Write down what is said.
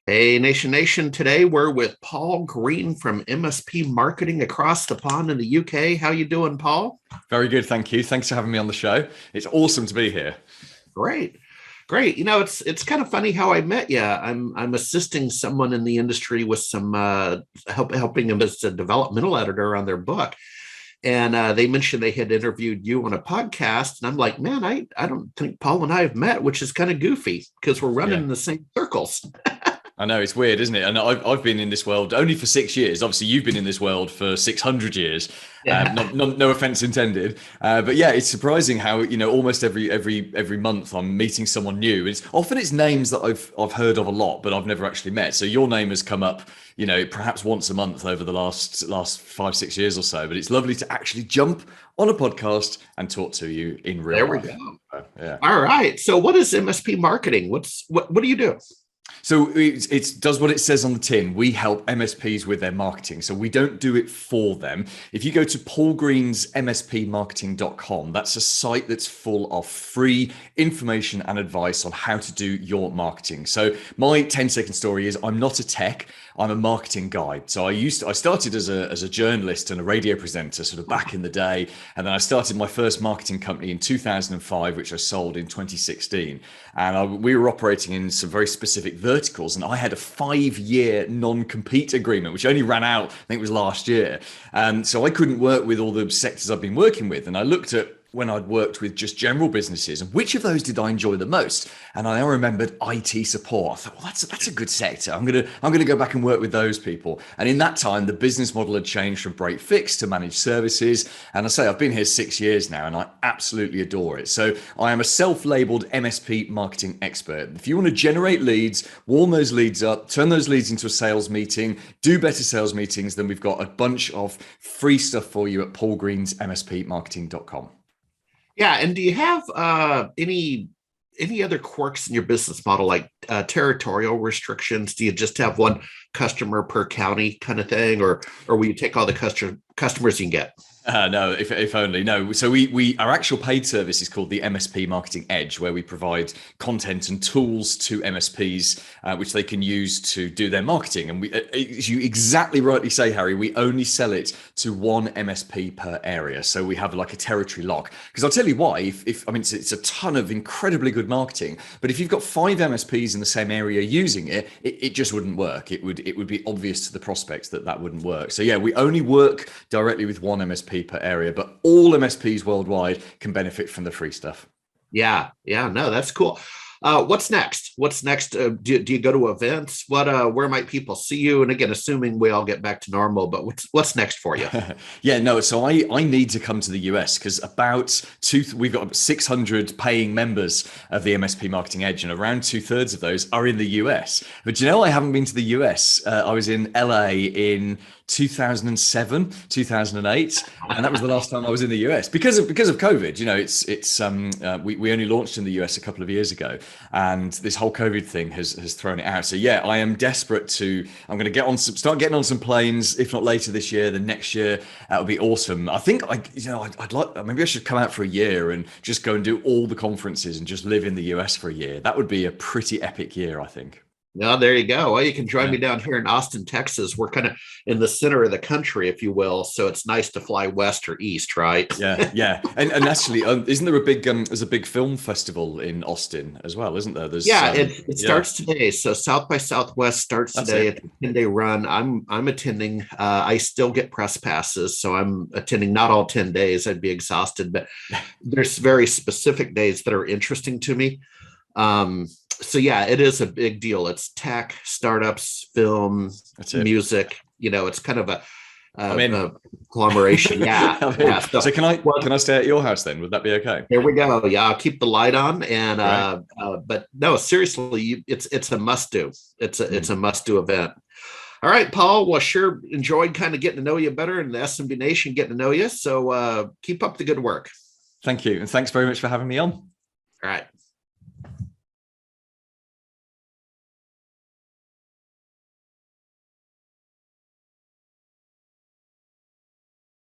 Hey, Nation. Today we're with Paul Green from MSP Marketing across the pond in the UK. How you doing, Paul? Very good, thank you. Thanks for having me on the show. It's awesome to be here. Great, great. It's kind of funny how I met you. I'm assisting someone in the industry with some helping them as a developmental editor on their book, and they mentioned they had interviewed you on a podcast, and I'm like, man, I don't think Paul and I have met, which is kind of goofy because we're running Yeah. in the same circles. I know it's weird, isn't it? And I've been in this world only for 6 years. Obviously, you've been in this world for 600 years. Yeah. No offense intended, but yeah, it's surprising how almost every month I'm meeting someone new. It's names that I've heard of a lot, but I've never actually met. So your name has come up, perhaps once a month over the last 5 6 years or so. But it's lovely to actually jump on a podcast and talk to you in real There we life. go. Yeah. All right. So, what is MSP marketing? What do you do? So it does what it says on the tin. We help MSPs with their marketing. So we don't do it for them. If you go to paulgreensmspmarketing.com, that's a site that's full of free information and advice on how to do your marketing. So my 10-second story is I'm not a tech. I'm a marketing guide. So I started as a journalist and a radio presenter sort of back in the day. And then I started my first marketing company in 2005, which I sold in 2016. And we were operating in some very specific verticals. And I had a 5-year non-compete agreement, which only ran out, I think it was last year. And so I couldn't work with all the sectors I've been working with. And I looked at when I'd worked with just general businesses and which of those did I enjoy the most? And I now remembered IT support. I thought, well, that's a good sector. I'm gonna go back and work with those people. And in that time, the business model had changed from break fix to managed services. And I say I've been here 6 years now, and I absolutely adore it. So I am a self-labeled MSP marketing expert. If you want to generate leads, warm those leads up, turn those leads into a sales meeting, do better sales meetings, then we've got a bunch of free stuff for you at paulgreensmspmarketing.com. Yeah, and do you have any other quirks in your business model, like territorial restrictions? Do you just have one customer per county kind of thing, or will you take all the customers you can get? No, if only. No. So our actual paid service is called the MSP Marketing Edge, where we provide content and tools to MSPs, which they can use to do their marketing. And as you exactly rightly say, Harry, we only sell it to one MSP per area. So we have like a territory lock. Because I'll tell you why. If I mean, it's a ton of incredibly good marketing, but if you've got 5 MSPs in the same area using it just wouldn't work. It would be obvious to the prospects that wouldn't work. So yeah, we only work directly with one MSP per area, but all MSPs worldwide can benefit from the free stuff. Yeah, no, that's cool. What's next? Do you go to events? Where might people see you? And again, assuming we all get back to normal, but what's next for you? Yeah, no. So I need to come to the US because we've got 600 paying members of the MSP Marketing Edge, and around 2/3 of those are in the US. But I haven't been to the US. I was in LA in 2007, 2008, and that was the last time I was in the US because of COVID. We only launched in the US a couple of years ago, and this whole COVID thing has thrown it out. So yeah, I am desperate to. I'm going to start getting on some planes. If not later this year, then next year. That would be awesome. I think I'd like, maybe I should come out for a year and just go and do all the conferences and just live in the US for a year. That would be a pretty epic year, I think. No, there you go. Well, you can join Yeah. me down here in Austin, Texas. We're kind of in the center of the country, if you will. So it's nice to fly west or east, right? Yeah. And actually, isn't there there's a big film festival in Austin as well, isn't there? Yeah, it starts today. So South by Southwest starts That's today. it. It's a 10-day run. I'm attending. I still get press passes, so I'm attending not all 10 days. I'd be exhausted, but there's very specific days that are interesting to me. So yeah, it is a big deal. It's tech, startups, film, That's it. music. It's kind of I'm in. a conglomeration. Yeah, I'm in. yeah. So can I stay at your house then? Would that be okay? There we go. Yeah, I'll keep the light on. And Right. but no, seriously, it's a must do. It's Mm. a must do event. All right, Paul. Well, sure enjoyed kind of getting to know you better, and the SMB Nation getting to know you. So keep up the good work. Thank you, and thanks very much for having me on. All right.